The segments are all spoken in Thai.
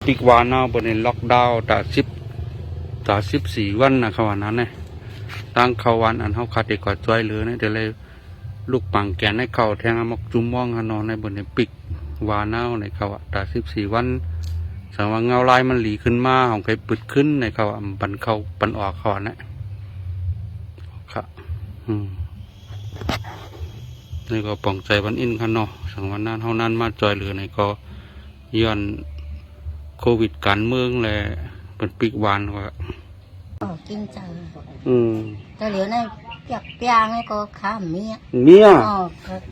ปีกวานเอาบนในล็อกดาวน์14 วันนะเขาวันนั้นเนี่ยตั้งเขาวันอันเขาขาดเด็กกว่าจ้อยเหลือเนี่ยเดี๋ยวเลยลูกปังแกนให้เขาแทงมกจุ่มมองนอนในบนในปีกวานเอาในเขา14 วันสังว่าเงาลายมันหลีขึ้นมาของไปปิดขึ้นในเขาบันเขาปันออกเขาเนี่ยครับนี่ก็ป่องใจวันอินขันเนาะสังวันนั้นเท่านั้นมาจอยเหลือในก็ย้อนโควิดการเมืองแหละเป็นปีกวานว่ากินจังแต่เหลือในเปียกเปียงให้ก็ข้ามเมีย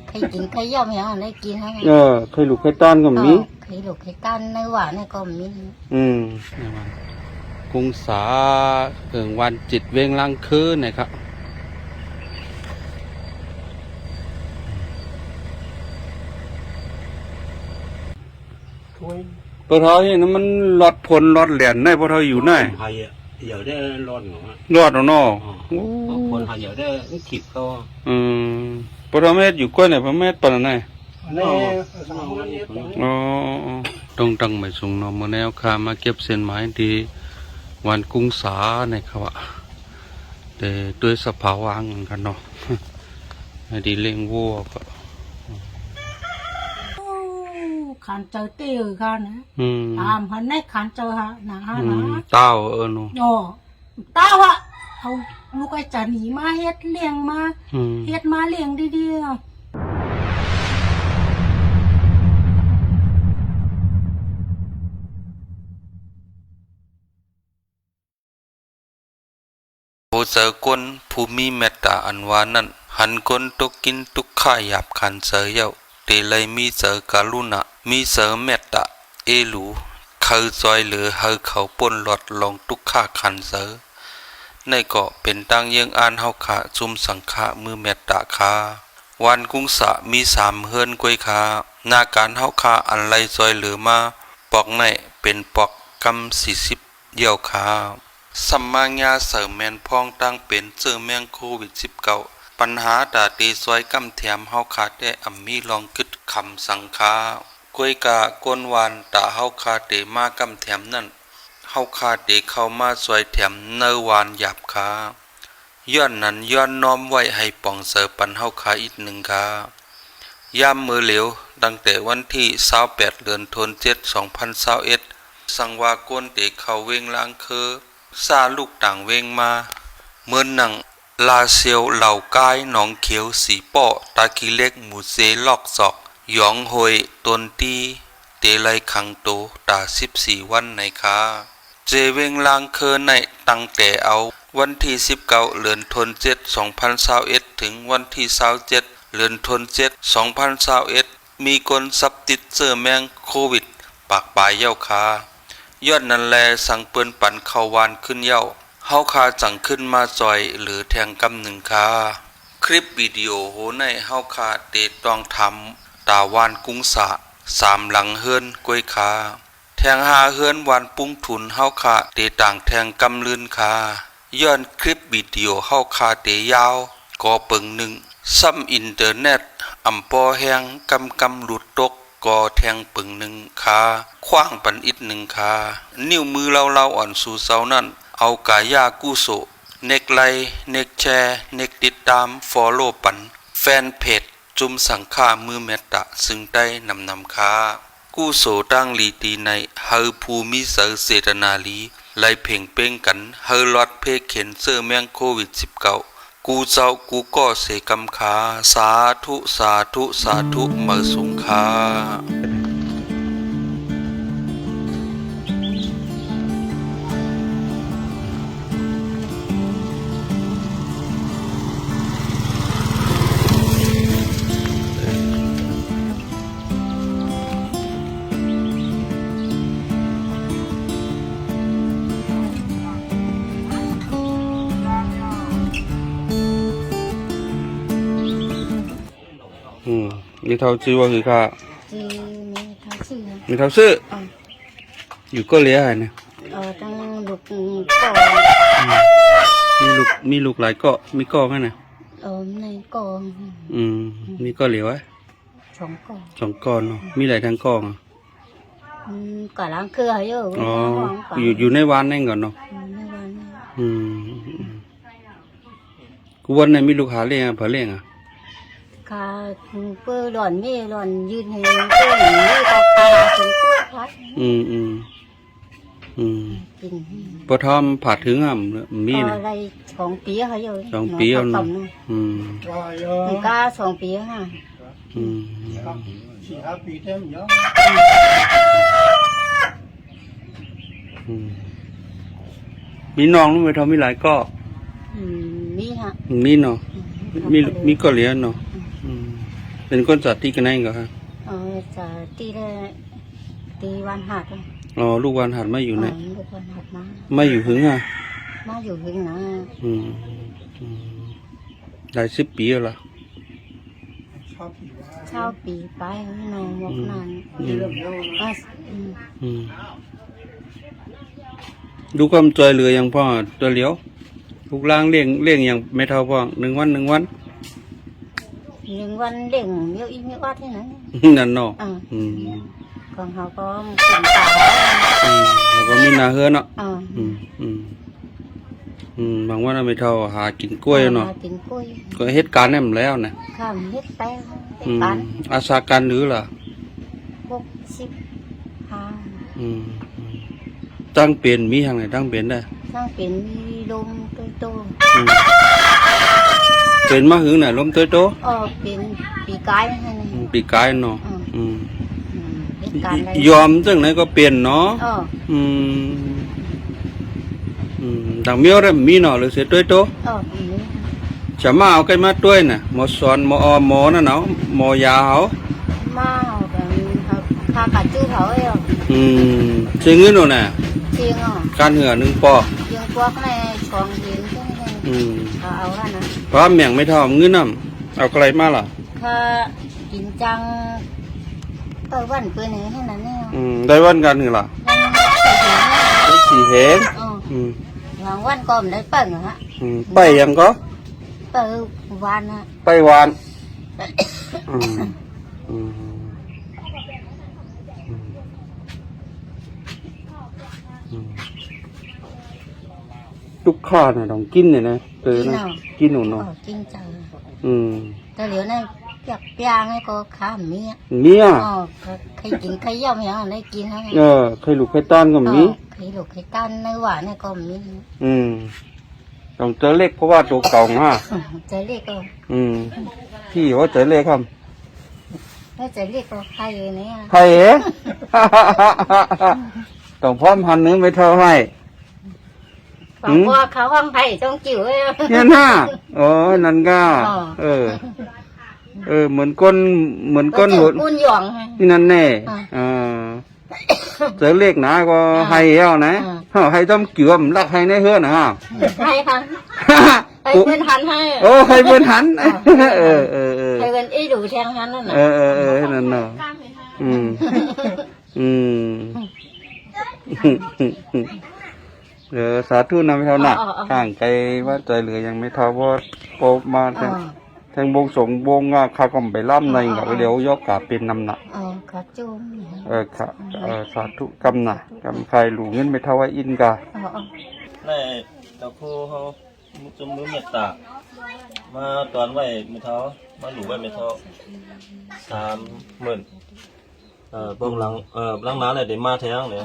ใครกินใครย่อมอย่างนั้นได้กินทั้งใครลูกใครต้อนก็มีใครลูกใครต้อนในหวานในก็มีกรุงศาเกิงวันจิตเวงลังคืนนะครับพอเท่านี้นั้นมันลดผลลดเหรียญได้พอเท่าอยู่ได้เดี๋ยวได้รอดเหรอรอดเนาะคนหาเดี๋ยวได้ขีดก็พอเท่าเม็ดอยู่ก้อยเนี่ยพอเม็ดปนไหนต้องตั้งไม่สูงเนาะมื่อแนวคามาเก็บเส้นไม้ดีวันกรุงศาเนี่ยครับแต่ด้วยสภาวะกันเนาะดีเลี้ยงวัวก็ขันเจอตีกันนะตามพันในขันเจอฮะนะฮะนะเต้าเนาะเต้าอะเอาลูกไอ้จะหนีมาเฮ็ดเลี้ยงมาเฮ็ดมาเลี้ยงดีๆโอเจอคนผู้มีเมตตาอันวานั้นหันคนตุกกินทุกข้าหยาบขันเสยเย้าเตเลยมีเจอกาลุนะมีเจอเมตตาเอลูเขาจอยเหลือเฮาเขาป่นหลอดลงทุกข้าขันเสอในเกาะเป็นตั้งยังอ่านเฮาขาจุมสังฆะมือเมตตาคาวันกุ้งสะมี3เฮือนกวยคาหน้าการเฮาขาอันไรจอยเหลือมาปอกในเป็นปอกกำ40เยี่ยวขาสัมมาญาเสริมแมนพองตั้งเป็นเจอแมงโควิด19ปัญหาตาตีซอยกำแถมเฮาขาได้อำมีลองกึดคำสังฆากวยกะกวนวานตาเฮาคาเตมากำแถมนั่นเฮาคาเตเข้ามาซอยแถมเนวานหยาบคาย้อนนั้นย้อนน้อมไว้ให้ป่องเสอปันเฮาคาอีก1คายามมือเหลวตั้งแต่วันที่28เดือนธันวาคม2021สังวากวนเตเข้าเวงล้างคือซาลูกต่างเวงมาเมื่อนังลาเซียวเหล่ากายหนองเขียวสีป้อตาคีเล็กหมูเซลอกศอกหยองหอยตนตีเตไลขังโตตา14 วันในคาเจเวงลางเคอในตั้งแต่เอาวันที่19เดือนธันวาคม2021ถึงวันที่27เดือนธันวาคม2021มีคนซับติดเชื้อแมงโควิดปากปลายเย้าคายอดนั้นแลสังเปิ้นปันเข้าวานขึ้นเย้าเฮาคาจังขึ้นมาจอยหรือแทงกำ1คาคลิปวิดีโอโหในเฮาคาเตต้องทำตาวานกุ้งสะ3หลังเฮือนกวยคาแทง5เฮือนวานปุ้งทุนเฮาคาเตต่างแทงกำลื่นคาย้อนคลิปวิดีโอเฮาคาเตยาวก็เปิง1ซ้ำอินเทอร์เน็ตอำปอแหงกำหลุดตกก็แทงปึง1คาขว้างปันอิด1คานิ้วมือเราอ่อนสู่เสานั้นเอากายากู้โสเน็กไลเน็กแชร์เน็กติดตามฟอลโล่ปันแฟนเพจจุมสังฆามือเมตตาซึ่งได้นำคากู้โสตั้งลีตีในเฮาภูมิเสเสตนาลีไลเพ่งเป้งกันเฮาลอดเพเข็นเสื้อแมงโควิด19กูเจ้ากูก็เสกำคาสาธุสาธุสาธุเมื่อสุงคามีเท่าชื่อว่าคือค่ะมีเท่าชื่ออยู่ก็เลี้ยงเนี่ยตั้งลูกก็มีลูกหลายเกาะมีเกาะไหมเนี่ยในก็มีเกาะเหลียวไว้2 ก้อน2 ก้อนเนาะมีหลายทางก้อน cả làng cưa hay ở อ๋ออยู่ในวานนั่นก่อนเนาะ ในวันนี้ อืมกูวันไหนมีลูกหาเลี้ยงเผาเลี้ยงอ่ะ ค่ะเพื่อหล่อนนี่หล่อนยืนเห็นเพื่อหนีก็พาถึงกู้พัด อืม กิน พอทอมผัดถึงอ่ะมีนะ อะไร2 ปีเขาอยู่ 2 ปีแล้วเนาะอืม ถึงก็2 ปีฮะ อืม 4-5 ปีเต็มเยอะ อืมมีน้องรู้ไหมทอมมีหลายก็ มีฮะ มีเนาะมีก็เหลียเนาะอืมเป็นคนสัตว์ที่กันไหนก็ฮะ จะตีวันหัด อ๋อลูกวันหัดไม่อยู่ไหน ลูกวันหัดมา ไม่อยู่หึงอ่ะ มาอยู่หึงนะ อืมได้10 ปีแล้วล่ะ เช่าปีไปนอนมกนาน ดูความจอยเหลืออย่างพ่อตัวเหลียวลูกล่างเลี้ยงอย่างไม่เท่าพ่อ1 วัน 1 วันเล่งเมียวอีเมียววัดที่ไหน นั่นเนาะ ของเขาก็กินตา แล้วก็มีนาเฮือเนาะ อ่า บางวันไม่เท่าหากินกล้วยเนาะ กินกล้วย ก็เหตุการณ์นั่นมันแล้วนะ ข้ามเฮ็ดไปปาน อาสาการหรือล่ะ 65 ตั้งเป็นมีทางไหนตั้งเป็นได้ ถ้าเป็นมีลมโต เป็นมาหึงน่ะลมโตโต เป็นปีกายนั่นเอง ปีกายเนาะ เหตุการณ์อะไร ยอมจังไหนก็เป็นเนาะ มี ดังเมียวได้มีเนาะหรือเสียโตโต มี จะมาเอาไก่มาด้วยน่ะหมอสอนหมอหมอนั่นเนาะหมอยาเขา มาแบบข้ากัดชื่อเขาเอง เสียเงินเนาะน่ะ เชียงการเหือ1 ปอ เชียงพวกในช่องเย็นใช่ไหมเอาละนะ เพราะแม่งไม่เท่าเงินน้ำเอาไกลมาล่ะ ถ้ากินจังวันเพื่อนให้นั่นเนี่ย ได้วันกันหรือล่ะ วันใส่ถุง ได้4 เหง บางวันก็ไม่ได้เปิ่งฮะ ไปยังก็ เปิ่งวันฮะ ไปวานทุกข้าเนี่ยต้องกินเนี่ยนะนะกินหนูเนาะ กินจัง แต่ เหลียวในเปียกให้ก็ข้ามเมียใครกินใครย่อมอย่างได้กินฮะ ใครลูกใครต้านก็มี ใครลูกใครต้านในหวานในก็มี ต้องเจอเล็กเพราะว่าตัวเก่าฮะ ใจเล็กก็ พี่ว่าเจอเล็กครับ ถ้าใจเล็กก็ใครเนี่ย ใครเอ๋ต้องพร้อมหันเนื้อไม่เท่าให้ บอกว่าเขาห้องไผ่ต้องจิ๋วเลย เนี่ยนะนั่นก็เหมือนก้นหุ่น อุ่นหย่อง นี่นั่นแน่เจอเล็กนะก็ให้เอานะให้ต้องเกี่ยวมรักให้ในเฮือนนะฮะ ให้ค่ะให้เพื่อนหันให้ ให้เพื่อนหันให้เพื่อนอีดูแทงหันนั่นน่ะนั่นเนาะสาธุนำไม่เท่าหนักข้างไกลว่าใจเหลือยังไม่เท่าว่าโปมาแทงบงสงบงข้าก็ไปล่ำในกับเดี๋ยวยกกาเป็นนำหนักขาจุ่มค่ะสาธุกำหนักกำใครหลูเงินไม่เท่าว่าอินกาในตะคูเขาจมมือเมตตามาตอนไว้ไม่เท่ามาหลูไว้ไม่เท่า30,000เบื้องหลังล้างน้ำเลยเดี๋ยวมาแทงเลย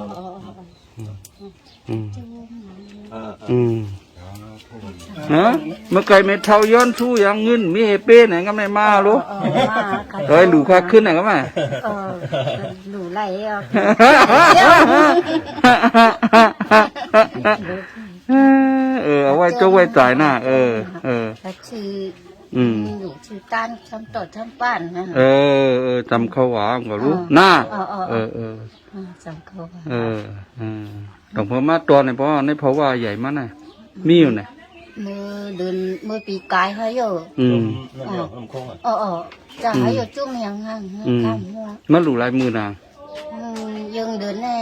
นะเมื่อไก่ไม่เท่าย้อนสู้ยังเงินมีเฮเป้ไหนก็ไม่มาลูกหลูค่าขึ้นไหนก็ไม่หลูไหลเอาไว้จกไว้จ่ายหน้าชื่อหลูชื่อต้านชั้นต่อชั้นป้านนะจำเขาหวานก็รู้หน้าจำเขาต้องเพิ่มมาตัวในเพราะว่าใหญ่มากนะมีอยู่ไหนเมื่อปีกายเขาอยู่จะเขาอยู่จุ่มยังห่างข้ามหัวมันหลูลายมือนางยังเดินแน่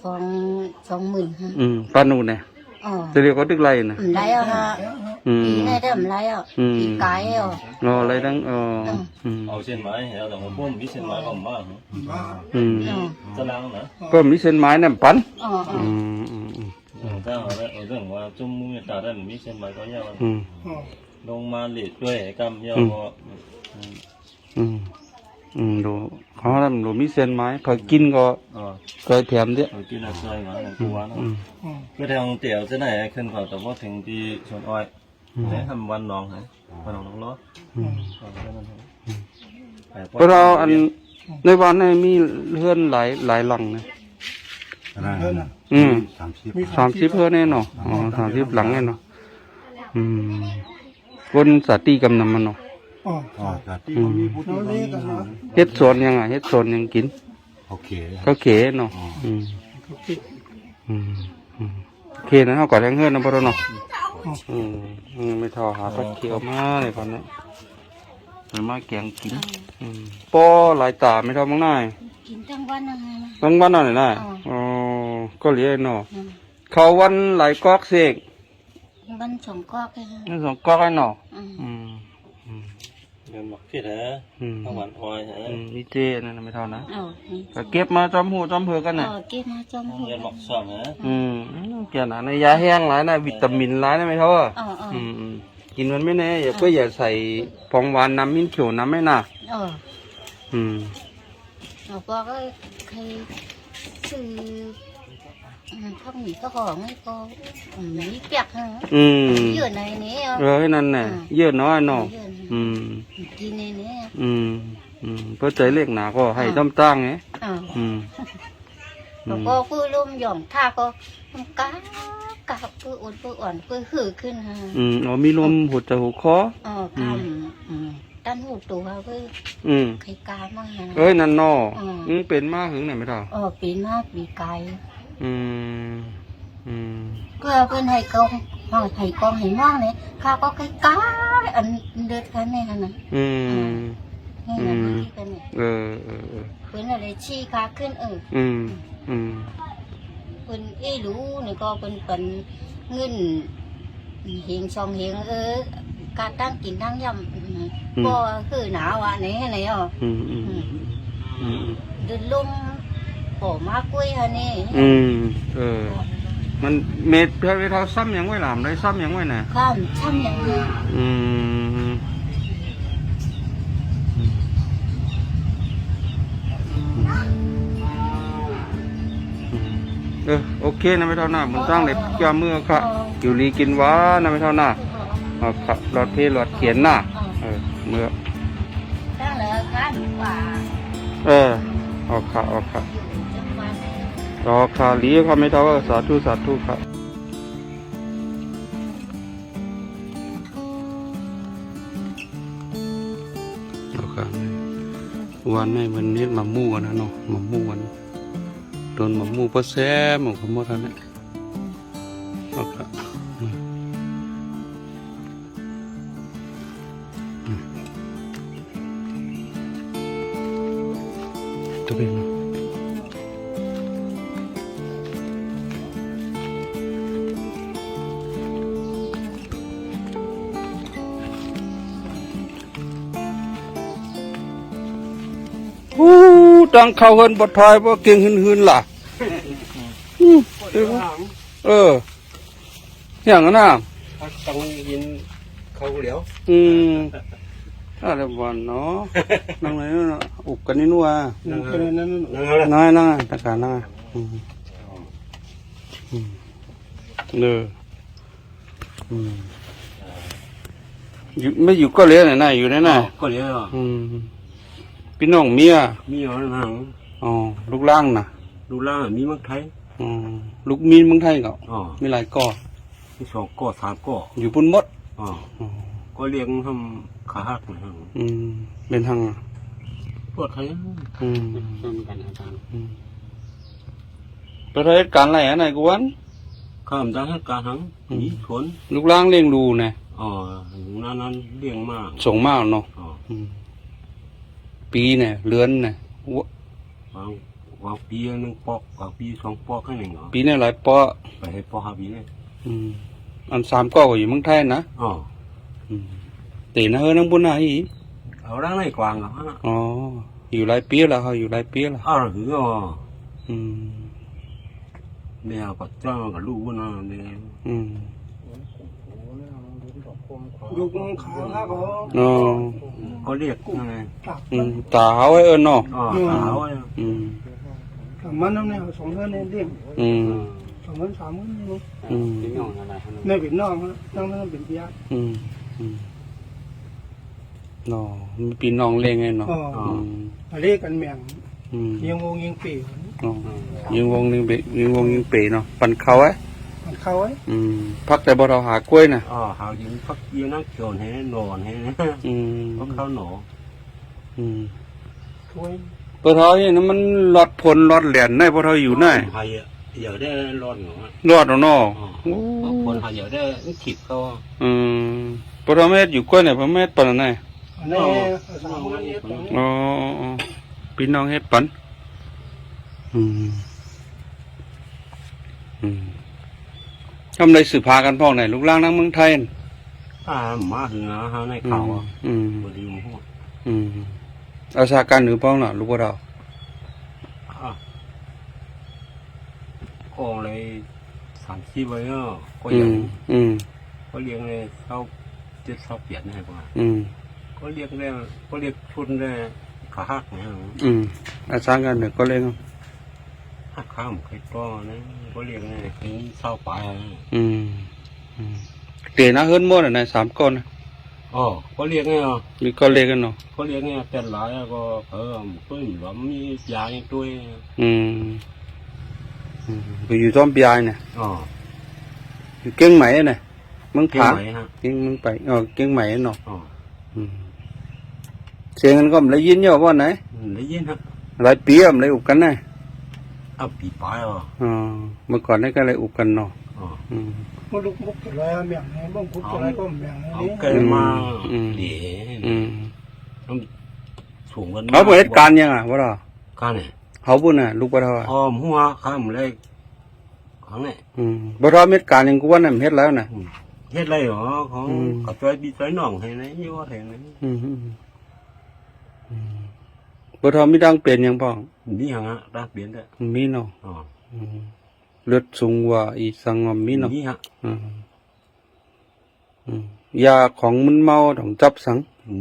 20,000ปานูเนี่ย จะเรียกว่าตึกไรนะ ไรอ่ะฮะปีnày đó làmไรอ่ะปีไก่อ่ะ อะไรตั้งเอาเส้นไม้เห็นแต่ผมพุ่มมีเส้นไม้ผมมากจะล้างนะ ก็มีเส้นไม้นั่นปั้น ถ้าเอาเรื่องว่าจุ่มมือตาได้มีเส้นไม้ก็ยาวลงมาเหล็กด้วยกำยาวดูเขาทำดูมีเส้นไม้พอกินก็เคยแถมเดียวกินอะไรมาหนึ่งตัวนะก็ทางเตี๋ยวจะไหนขึ้นเขาแต่ว่าถึงที่ชนอ้อยได้ทำวันนองฮะวันนองน้องล้อเพราะเราอันในวันนี้มีเพื่อนหลายหลังนะ30เพื่อนแน่นอน30หลังแน่นอนคนสาตีกำนำมันเนาะเฮ็ดสวนยังไงเฮ็ดสวนยังกินเขาเขเนาะเขนะเขาก่อนแทงเฮือนนะพ่อเนาะไม่ทอหาปลาเขียวมาเลยพันนี้มาแกงกินปอหลายตาไม่ทอมั้งนายกินทั้งวันนะทั้งวันอะไรนายก็เลี้ยงเนาะเขาวันหลายก๊อกเสกวัน2 ก๊อกเลย2 ก๊อกไอ้เนาะเดี๋ยวหมักที่ไหนข้าวหวานอ้อยฮะนี่เจนั่นไม่เท่านะก็เก็บมาจอมหูจอมเผือกันน่ะเก็บมาจอมหูเดี๋ยวหมักซ้อมฮะเกี่ยนะในยาแห้งหลายนะวิตามินหลายนะไม่เท่ากินมันไม่แน่อย่าใส่ฟองหวานน้ำมิ้นเขียวน้ำไม่น่ะเราก็เคยซื้อข้าวหมี่ก็ของไม่ก็มีเปียกฮะเยอะในนี้นั่นน่ะเยอะน้อยเนาะกินในนี้เพื่อใจเล็กหนาก็ให้ต้มตั้งไงแล้วก็ฟื้นลมหย่อมท่าก็ก้าฟื้นอ่อนฟื้นหืดขึ้นฮะมีลมหัวใจหัวคอตั้นหูตัวฟื้นไข่กามากนั่นเนาะเป็นมากถึงไหนไม่เท่าเป็นมากปีไก่ก็เป็นไห่กองไห่ม่างเนี่ยข้าก็ไข่กาอันเดือดกันเนี่ยนะนี่นะที่เป็นเนี่ยเป็นอะไรชี้ขาขึ้นเป็นรู้เนี่ยก็เป็นเงินเหียงช่องเหียงการตั้งกินตั้งยำก็คือหนาวอ่ะเนี่ยไหนเดินลมโผล่มากุ้ยฮะนี่มันเม็ดเพื่อเขาซ้ำยังไว้หลามได้ซ้ำยังไว้น่ะซ้ำยังไงโอเคนะไม่เท่าหน้ามันตั้งเลยจ้าเมื่อค่ะอยู่รีกินว้านะไม่เท่าหน้าค่ะหลอดเทหลอดเขียนหน้าเมื่อตั้งเลยค่ะดีกว่าออกค่ะค่ะลีเขาไม่เท่าสาธุค่ะวันนี้มันเน็ตมามู่กันนะเนาะมามู่กันโดนมามู่เพราะแซ่หมดขโมยท่านเนี่ยตัวเป็นตั้งเขาเฮินบดทอยเพราะเก่งหืนล่ะอย่างนั้นน่ะต้องยินเขาเหลียวอะไรบ้านเนาะนั่งไหนเนาะอุกกันนี่นัวน้อยตะการนั่งอยู่ไม่อยู่ก็เลี้ยงไหนอยู่ไหนก็เลี้ยงพี่น้องเมียนั่งลูกล่างน่ะลูกล่างมีเมืองไทยลูกมีเมืองไทยก็มีหลายก่อมี2 ก่อ 3 ก่ออยู่ปุ่นมดก็เลี้ยงทำขาหักเป็นทางปวดไทยประเทศการอะไรอะไรกวนข้ามจากการทั้งมีสวนลูกล่างเลี้ยงดูนะนั้นเลี้ยงมากส่งมากเนาะปีเนี่ยเลือนเนี่ยวางปี1 ปอกวางปี2 ปอกแค่หนึ่งเหรอปีเนี่ยหลายปอกไปให้ปอก5 ปีเลย อัน3ก็อยู่เมืองไทยนะ อ๋อ ตีนะเฮอนังบุญนะอี เอาดังในกวางอ่ะ อ๋ออยู่หลายปีแล้วเฮาอยู่หลายปีแล้ว อ้าวคืออ๋อ อืม แม่ก็จ้างกับลูกนะแม่ อืม อยู่ตรงขาแล้วก็ อ๋อ ก็เรียกไง ตาเฮาไว้เอิ้นเนาะ อ๋อสาวอ่ะ อืม มันน้ำเนี่ยสองเดือนเนี่ยเลี้ยง อืม 2 3 มื้อนี่ อืม ในเป็นน้องน้องนั้นเป็นพี่ อืมเนาะมีพี่น้องเลี้ยงไงเนาะ อ๋อ อืม เรียกกันแม่ง อืม ยิงวงยิงปี เนาะยิงวงยิงเปเนาะปั่นเขาไว้ มันเข้าไว้ พักแต่บ่เราหากล้วยน่ะ อ๋อหายิงพักยิงนักโจรให้นอนให้ อืม เพราะเขาหนอ อืม ช่วย บ่เท่านี่นะมันหลอดผลหลอดแหลนได้บ่เท่าอยู่ได้ หายเดี๋ยวได้รอดหนอ รอดเอาเนาะ อ๋อคนหายเดี๋ยวได้ขีดเขา บ่เท่าแม่อยู่กล้วยเนี่ยบ่แม่ปานนั้นน่ะ อันนี้3 มื้อนี้ตรงนี้ อ๋อพี่น้องเฮ็ดปันทำไรสืบพากันพ้องไหนลูกล่างนั่งเมืองไทยน่ะ มาถึงนะฮะในเขาอ่ะบดีมหัว อาชาการหรือพ้องน่ะลูกบ่เรา ก็เลย30ไว้ก็ยังก็เลี้ยงเลยเขา7เขาเปลี่ยนให้ป่ะก็เลี้ยงได้ก็เลี้ยงชุนได้ขาหักนะ อาชาการหรือก็เลย หักข้ามใครก็นะก็เลี้ยงได้ถึงเศร้าไป เตะนะเฮิรนหมดน่ะ3ก้อนนะ อ๋อก็เลี้ยงไงอ่ะ มีก็เล็กกันเนาะ ก็เลี้ยงไงแต่หลายก็ตุ้ยหลอมมียาอย่างตุ้ย ไปอยู่ต้อมปลายน่ะ อ๋อ อยู่เก่งไหมน่ะมึงผา ไหมฮะ เก่งมึงไปเก่งไหมเนาะ อ๋อ เสียงกันก็ได้ยินเยอะว่าไหน ได้ยินฮะ หลายปีอะไรอุบกันนะ เอาปีปลายอ่ะ เมื่อก่อนนี่ก็เลยอุบกันเนาะ อ๋อ มันลุกมุกอะไรแม่งเนี่ยบ้องคุกอะไรก็แม่ง เอา นี่ เกิดมาเดี๋ยวต้องสูงกัน เขาเปิดเหตุการณ์ยังอ่ะวะเรา การเนี่ย เขาบุญน่ะลูกบ่เท่าอ่ะ อ๋อหัวข้ามเลยของเนี่ย บ่เท่าเหตุการณ์ยังกูว่านั่นเฮ็ดแล้วน่ะ เฮ็ดไรหรอของกับจ้อยบีจ้อยหน่องให้นะยี่ว่าให้นะ บ่เท่ามีดังเป็นยังพ้อง นี่ฮะรักเปลี่ยนได้ มีเนาะ อ๋อ เลือดสูงกว่าอีสังอมมีเนาะ นี่ฮะ ยาของมึนเมาต้องจับสัง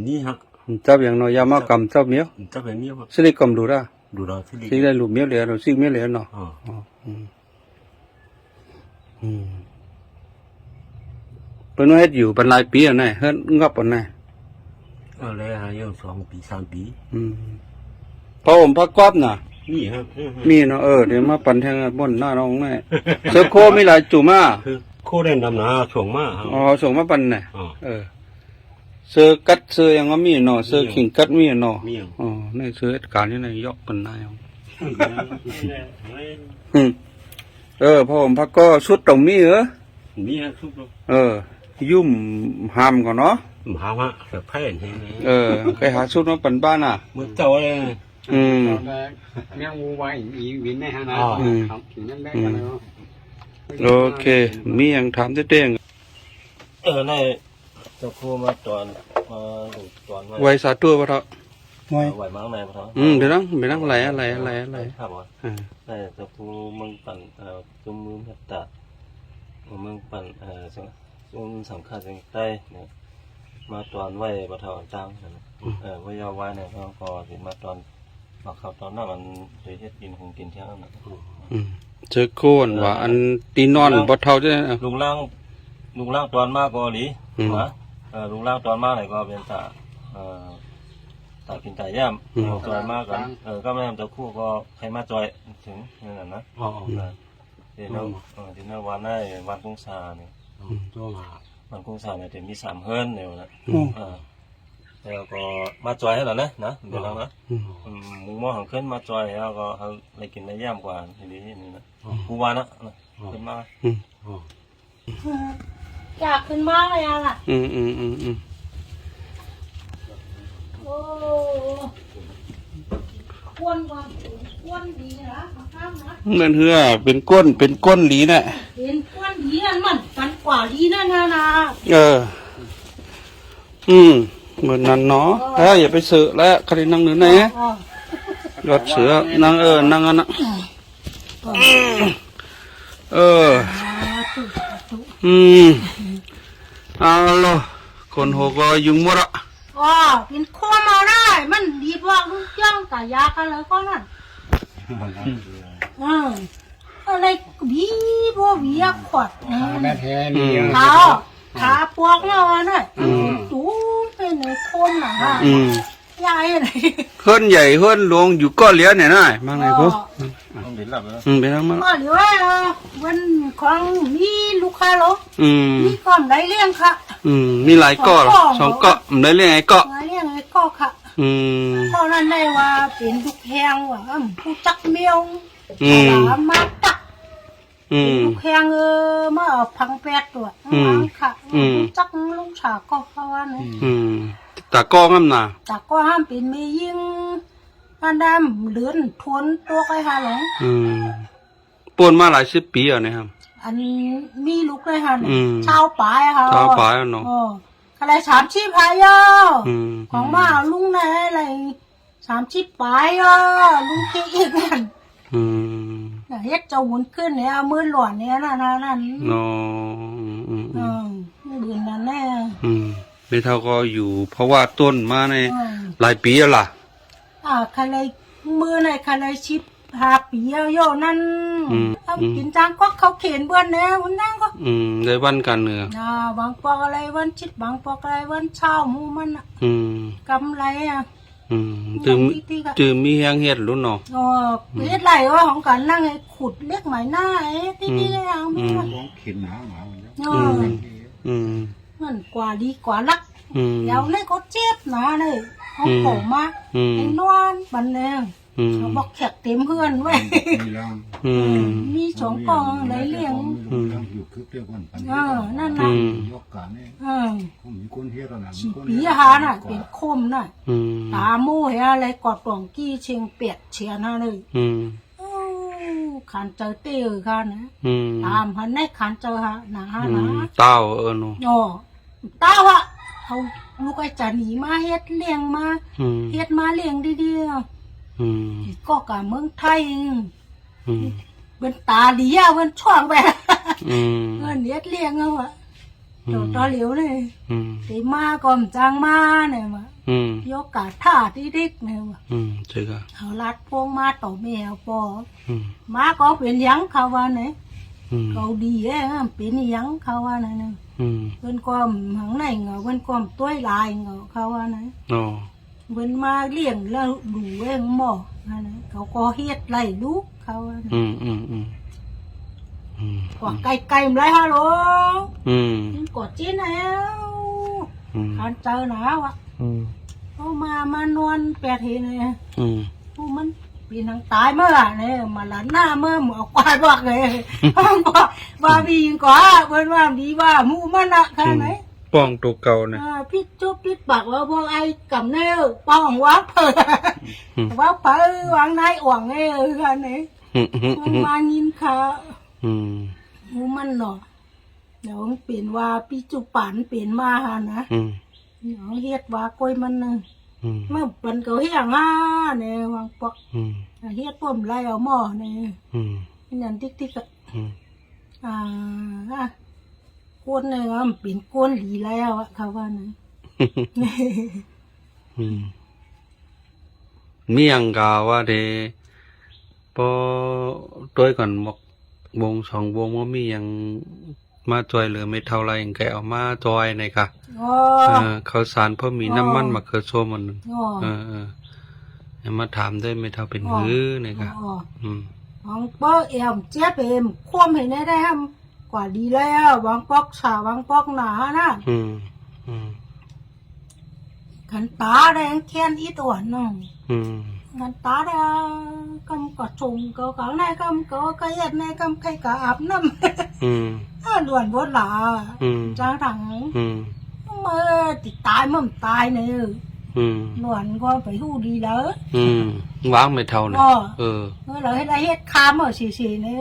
นี่ฮะ จับอย่างน้อยยามากำจับเมียว จะเป็นนี่ฮะ สิได้กำดูได้ ดูเราที่ดี สิได้ลูกเมียวเหลือเราสิเมียวเหลือเนาะ อ๋อ เพิ่นว่าเฮ็ดอยู่เป็นหลายปีแล้วนะเฮ็ดงับปานน่ะ เลยฮะยัง2 ปี3 ปี พระอมพระกอบน่ะ นี่ฮะ มีเนาะเดี๋ยวมาปั่นแทงบนหน้าน้องแม่เสือโคมีหลายจุมา คือโคได้ดำนาช่วงมาฮะ ส่งมาปั่นน่ะ อ๋อ เสือกัดเสือยังก็มีเนาะเสือขิงกัดมีเนาะ มี ในเสือเหตุการณ์นี่น่ะยกปั่นนายพระอมพระก็สุดตรงมีเหรอ มีฮะสุด ยุ่มหามก่อนเนาะ หาฮะแบบแพ้เห็น ไปหาสุดมาปั่นบ้านน่ะ เมื่อเจ้าเลย แม่งูไว้อีวินได้ฮะนะถึงนั่นได้กันแล้ว โอเคมีอย่างถามเต้ง ในจะพูดมาตอนมาหลุดตอน ไว้สาตัวบ่เถาะ ไว้ ไหวมั้งในพอ เดี๋ยวนั่งไหลอะไร ครับว่าแต่จะพูดมึงปั่นจุ่มมือหัดตามึงปั่นจุ่มสำคัญจริงใต้เนี่ยมาตอนไหวปะเทาจังว่ายาวไว้เนี่ยเขาก็สิมาตอนมาเข้าตอนนั้นมันจะเฮ็ดกินคงกินเที่ยงนั้น เจอโคนว่าอันตีนอนบ่เท่าจะ ลุงล่างตอนมากก็หลีนะลุงล่างตอนมากไหนก็เป็นตากินตาย่ำตอนมากกันก็แม่จะคู่ก็ใครมาจอยถึงนั่นนะ อ๋อ เดี๋ยววันได้วันกุ้งซาเนี่ย ตัวหา วันกุ้งซาเนี่ยจะมี3 เฮิร์นเดียวนะแล้วก็มาจอยให้เรานะเดี๋ยวเรานะมึงมองหันขึ้นมาจอยแล้วก็เขาเลยกินได้ย่ำกว่าทีนี้นี่นะกูวานะขึ้นมา อยากขึ้นมากเลยอ่ะโอ้ควนดีนะข้ามนะ เหมือนเหือเป็นก้นหลีน่ะ เป็นควนดีนั่นมันไป กันกว่าดีนะนะ เหมือนนั้นเนาะอย่าไปสือแล้วใครนั่งหรือไหนรถเสือนั่งนั่งอันน่ะเอาล่ะคนหัวก็ยุ่งหมดอ่ะเป็นข้อมาได้มันดีกว่าลูกย่างกับยากันเลยก็นั่นอะไรบีบัวบีขวด แม่แท้นี่ ขาปวกเนาะน่ะตูเป็นคนน่ะยายอะไร เฮือนใหญ่เฮือนหลวงอยู่ก็เหลียเนี่ยนะบางไหนกูเป็นหลับแล้วเป็นแล้วมั้งก็เหลียววันของมีลูกค้าหรอมีก่อนได้เลี้ยงค่ะมีหลายเกาะ2เกาะได้เลี้ยงไอ้เกาะเลี้ยงไอ้เกาะค่ะเพราะนั้นได้ว่าเป็นลูกแหงว่าผู้จักเมียวมาตักลูกแหงมาพังแปดตัวค่ะจักลูกฉากก็เพราะว่านี่ตาก้องน่ะตาก้อห้ามเป็นเมยิงอันดำเลือนทวนตัวใครหาหลงปนมาหลาย10 ปีอ่ะนะครับอันมีลูกเลยฮะชาวป่ายค่ะชาวป่ายเนาะอะไร30พายของมาลุงไหนอะไร30ปลายลุงที่อีกนั่นเฮ็ดจะหุ่นขึ้นเนี่ยมือหลวนเนี่ยนั่นเนาะบืนนั่นแน่ไม่เท่าก็อยู่เพราะว่าต้นมาในหลายปีแล้วล่ะใครเลยมือไหนใครเลยชิป5 ปีโยนั่นกินจางก็เขาเขียนเบื้อนแนวนั่งก็ได้วันกันเนื้อบางปอกอะไรวันชิดบางปอกอะไรวันเช้ามูมันกำไรตื่มมีแห้งเฮ็ดรุ่นเนาะเฮ็ดไรว่าของกันนั่งไอ้ขุดเล็กหมายหน้าไอ้ที่นี่เลยมีของเข็นหนาหมามันกว่าดีกว่าลักแล้วเลยก็เจ็บหนาเลยเขาโผล่มาไอ้นวลบันเนี่ยเขาบอกแขกเต็มเพื่อนไว้มี2 กองเลยเลี้ยงนั่นนะปีหาน่ะเป็นคมน่ะตาโม่เฮอะไรกอดกล่องกี้เชียงเปียดเชียน่ะเลยขันเจอเตี้ยค่ะนะตามพันในขันเจอฮะหนังฮะนะเต้าเนาะเต้าอ่ะเขาลูกไอ้จะหนีมาเฮ็ดเลี้ยงมาเฮ็ดมาเลี้ยงดีๆก็กับเมืองไทยเป็นตาดีอ่ะเป็นช่วงแบบเงินเฮ็ดเลี้ยงเอาอ่ะต่อเหลียวเลยตีมาก่อมจางมาเนี่ยมายกกาท่าที่ดิกเนี่ยว่ะใช่ค่ะเขาลัดพวงมาต่อแมวปอมาก็เป็นยังเขาว่าเนี่ยเขาดีเอ้เป็นยังเขาว่าเนี่ยเป็นความหังในเงาเป็นความต้วยลายเงาเขาว่าเนี่ยเป็นมาเลี้ยงแล้วดูเองหม้อนะเขาก็เฮ็ดไล่ลูกเขาว่าว่าไก่ๆไรฮะลูกกดจีนแล้วขันเจอหนาวอ่ะเขามานอนแปดทีเนี่ยผู้มันปีนังตายเมื่อเนี่ยมาหลานหน้าเมื่อหมอกควายบอกเลยว่าบีกว่าเพิ่นว่าดีว่ามูมันอะแค่ไหนป้องตัวเก่าเนี่ยพี่จุ๊บพี่ปักว่าพวกไอ้กับแนวป้องว่าเพิ่นว่าเพิ่นวางนายอ่วงไงแค่ไหนมายินค่ะมูมันเนาะเดี๋ยวเปลี่ยนว่าพี่จุปันเปลี่ยนมาฮะนะน้องเฮ็ดว่ากล้วยมันนึงเมื่อปันเก่าเฮียงเนี่ยวางปอกเฮ็ดป้อมไล่เอาหม้อเนี่ยนั่นติ๊กกวนเนี่ยมันเป็นกวนหลีแล้วอะเขาว่านะมีอังกาว่าเดพอตัวก่อนบอกวง2 วงว่ามียังมาจอยเหลือไม่เท่าไรแกเอามาจอยในค่ะเขาสารเพราะมีน้ำมันมาเกิดโซมันมาถามได้ไม่เท่าเป็นหื้อในค่ะของป้อเอ็มเจี๊ยบเอ็มควมเห็นได้ทำกว่าดีแล้ววางปอกฉาวางปอกหนานะขันตาแดงแค้นอีตัวน้องขันตาแดงกำกอดจุ่มก็ในกำก็กระยัดในกำใครกะอาบน้ำด่วนบดหล่าจ้าถังเมื่อติดตายมั่มตายเนี่ย หนวนก็ไปหู้ดีแล้ว วางไม่เท่านะเราให้ได้เฮ็ดคามสีเนี่ย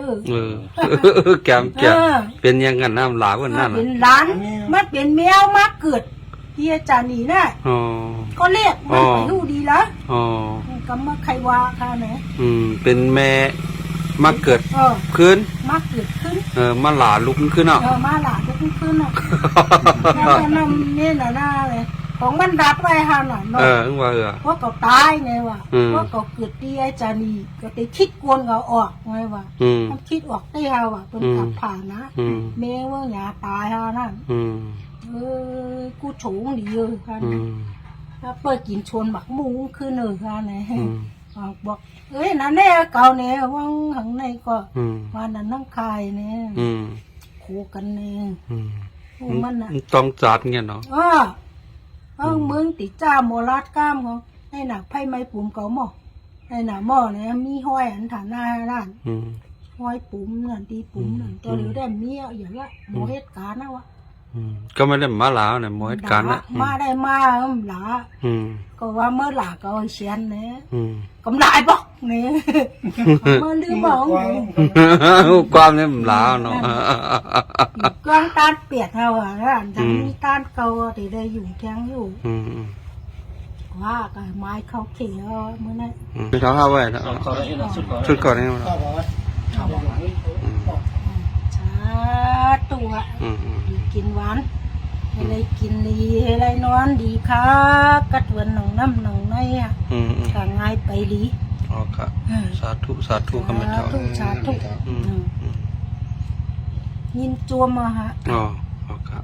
แกมเป็นยังกันน้ำหลาวันนั้นเป็นร้านมันเป็นแมวมาเกิดที่อาจารย์นี่น่ะก็เรียกมันไปหู้ดีแล้วก็มาใครว่าค่ะนะเป็นแม่มาเกิดขึ้นมาเกิดขึ้นมาหลาลุกขึ้นอ่ะมาหลาลุกขึ้นอ่ะนั่นนี่น่ะเลยของมันรับไปฮะน่ะเนาะเพราะเขาตายไงวะเพราะเขาเกิดที่อาจารย์นี่ก็ไปคิดกวนเขาออกไงวะมันคิดออกได้ฮะวะเป็นขับผ่านนะแม่ว่าหยาตายฮะนั่นกูโฉงดีเลยฮะถ้าเปิดกินชวนหมักมุ้งขึ้นเลยฮะเนี่ยบอกนั่นแน่เก่าเนี่ยว่างข้างในก็ว่านั่นนั่งคายเนี่ยคู่กันเนี่ยมันน่ะต้องจัดเงี้ยเนาะมึงติจ้าโมรัดก้ามของให้หนักไพ่ไม้ปุ่มเก่าหม้อให้หนักหม้อเนี่ยมีห้อยอันฐานหน้าด้านห้อยปุ่มนั่นตีปุ่มนั่นตัวหรือได้เมียอย่างละโมเหตุการณ์นะวะก็ไม่ได้มาหลาเนี่ยโมเหตุการณ์นะมาได้มาหลาก็ว่าเมื่อหลาก็เชียนเนี่ยกำไรบอกเนี่ยเมื่อลืมบอกความเนี่ยหลาเนาะกลางตานเปียกเท่าอ่ะทางนี้ตานเก่าที่ได้อยู่แทงอยู่ว่าก็ไม้เขาเขียวเมื่อนั้นไม่เท่าห้าไว้นะชุดก่อนนี่มันชาตัวกินหวานอะไรกินดีอะไรนอนดีค่ะกัดวันหนองน้ำหนองในอ่ะทางง่ายไปดีอ๋อค่ะสาธุสาธุคำเป็นเท่าสาธุยินจวมมาฮะอ๋อค่ะ